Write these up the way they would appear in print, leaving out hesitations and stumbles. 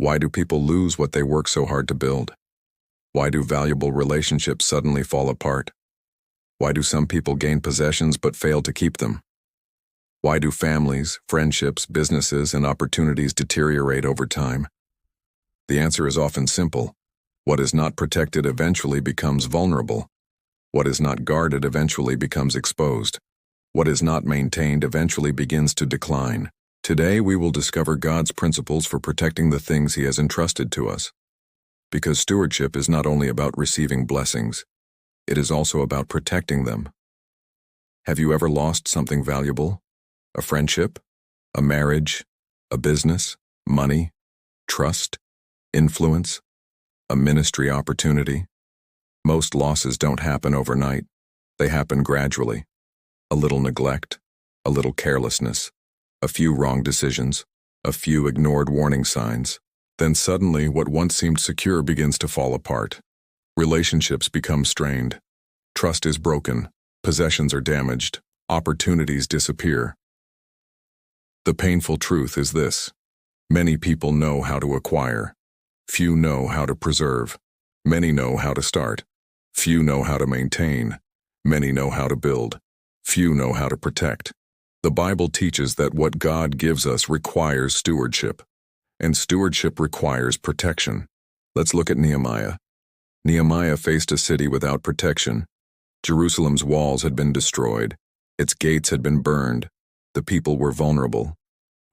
Why do people lose what they work so hard to build? Why do valuable relationships suddenly fall apart? Why do some people gain possessions but fail to keep them? Why do families, friendships, businesses, and opportunities deteriorate over time? The answer is often simple. What is not protected eventually becomes vulnerable. What is not guarded eventually becomes exposed. What is not maintained eventually begins to decline. Today we will discover God's principles for protecting the things He has entrusted to us. Because stewardship is not only about receiving blessings, it is also about protecting them. Have you ever lost something valuable? A friendship? A marriage? A business? Money? Trust? Influence? A ministry opportunity? Most losses don't happen overnight. They happen gradually. A little neglect, a little carelessness, a few wrong decisions, a few ignored warning signs. Then suddenly what once seemed secure begins to fall apart. Relationships become strained. Trust is broken. Possessions are damaged. Opportunities disappear. The painful truth is this: many people know how to acquire. Few know how to preserve. Many know how to start. Few know how to maintain. Many know how to build. Few know how to protect. The Bible teaches that what God gives us requires stewardship, and stewardship requires protection. Let's look at Nehemiah. Nehemiah faced a city without protection. Jerusalem's walls had been destroyed. Its gates had been burned. The people were vulnerable.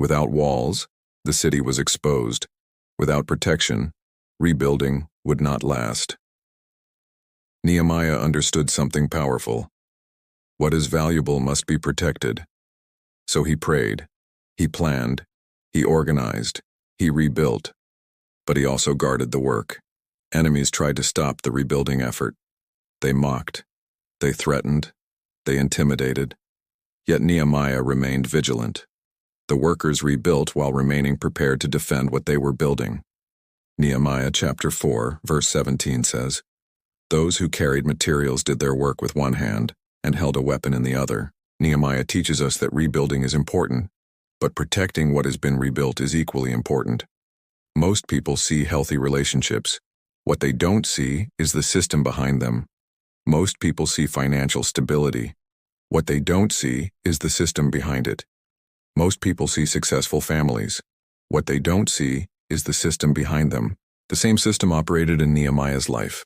Without walls, the city was exposed. Without protection, rebuilding would not last. Nehemiah understood something powerful. What is valuable must be protected. So he prayed, he planned, he organized, he rebuilt, but he also guarded the work. Enemies tried to stop the rebuilding effort. They mocked, they threatened, they intimidated, yet Nehemiah remained vigilant. The workers rebuilt while remaining prepared to defend what they were building. Nehemiah chapter 4, verse 17 says, "Those who carried materials did their work with one hand and held a weapon in the other." Nehemiah teaches us that rebuilding is important, but protecting what has been rebuilt is equally important. Most people see healthy relationships. What they don't see is the system behind them. Most people see financial stability. What they don't see is the system behind it. Most people see successful families. What they don't see is the system behind them. The same system operated in Nehemiah's life.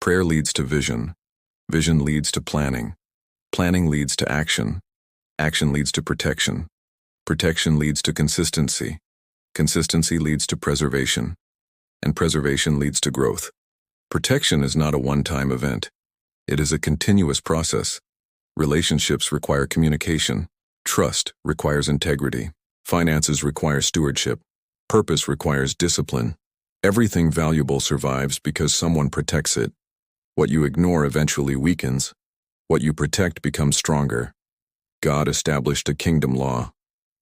Prayer leads to vision. Vision leads to planning. Planning leads to action. Action leads to protection. Protection leads to consistency. Consistency leads to preservation. And preservation leads to growth. Protection is not a one-time event. It is a continuous process. Relationships require communication. Trust requires integrity. Finances require stewardship. Purpose requires discipline. Everything valuable survives because someone protects it. What you ignore eventually weakens. What you protect becomes stronger. God established a kingdom law.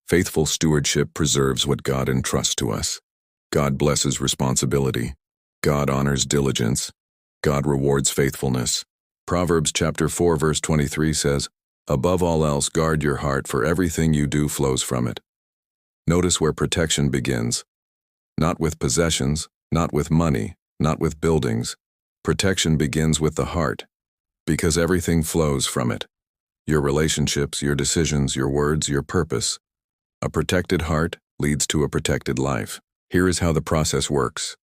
Faithful stewardship preserves what God entrusts to us. God blesses responsibility. God honors diligence. God rewards faithfulness. Proverbs chapter 4 verse 23 says, "Above all else guard your heart, for everything you do flows from it." Notice where protection begins. Not with possessions, not with money, not with buildings. Protection begins with the heart, because everything flows from it. Your relationships, your decisions, your words, your purpose. A protected heart leads to a protected life. Here is how the process works.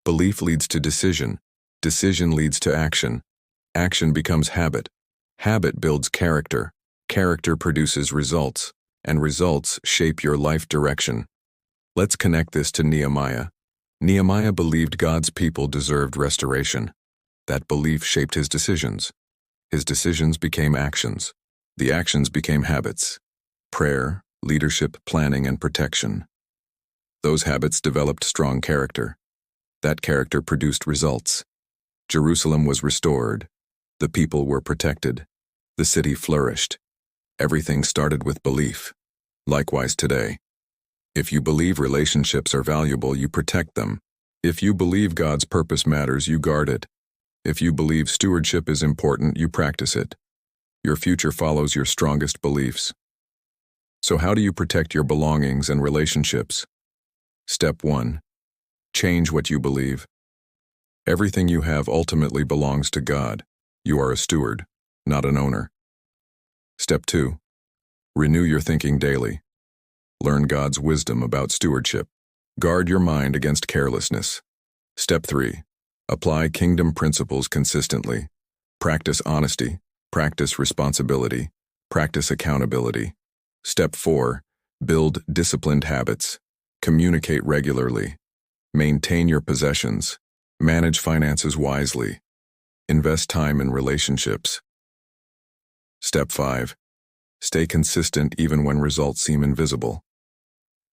Belief leads to decision. Decision leads to action. Action becomes habit. Habit builds character. Character produces results, and results shape your life direction. Let's connect this to Nehemiah. Nehemiah believed God's people deserved restoration. That belief shaped his decisions. His decisions became actions. The actions became habits. Prayer, leadership, planning, and protection. Those habits developed strong character. That character produced results. Jerusalem was restored. The people were protected. The city flourished. Everything started with belief. Likewise today. If you believe relationships are valuable, you protect them. If you believe God's purpose matters, you guard it. If you believe stewardship is important, you practice it. Your future follows your strongest beliefs. So how do you protect your belongings and relationships? Step 1. Change what you believe. Everything you have ultimately belongs to God. You are a steward, not an owner. Step 2. Renew your thinking daily. Learn God's wisdom about stewardship. Guard your mind against carelessness. Step 3. Apply kingdom principles consistently. Practice honesty. Practice responsibility. Practice accountability. Step 4. Build disciplined habits. Communicate regularly. Maintain your possessions. Manage finances wisely. Invest time in relationships. Step 5. Stay consistent even when results seem invisible.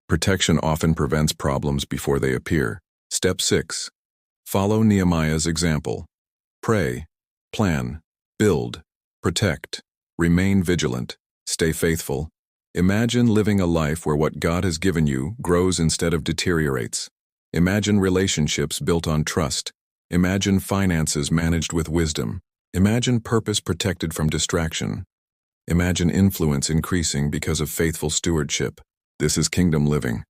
Protection often prevents problems before they appear. Step 6. Follow Nehemiah's example. Pray, plan, build, protect, remain vigilant, stay faithful. Imagine living a life where what God has given you grows instead of deteriorates. Imagine relationships built on trust. Imagine finances managed with wisdom. Imagine purpose protected from distraction. Imagine influence increasing because of faithful stewardship. This is kingdom living.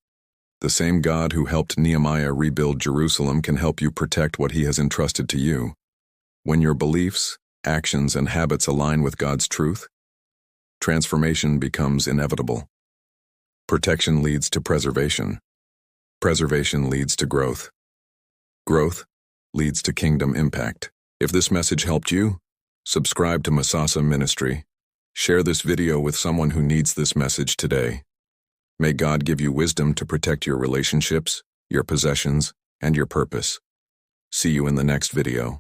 The same God who helped Nehemiah rebuild Jerusalem can help you protect what he has entrusted to you. When your beliefs, actions, and habits align with God's truth, transformation becomes inevitable. Protection leads to preservation. Preservation leads to growth. Growth leads to kingdom impact. If this message helped you, subscribe to Masasa Ministry. Share this video with someone who needs this message today. May God give you wisdom to protect your relationships, your possessions, and your purpose. See you in the next video.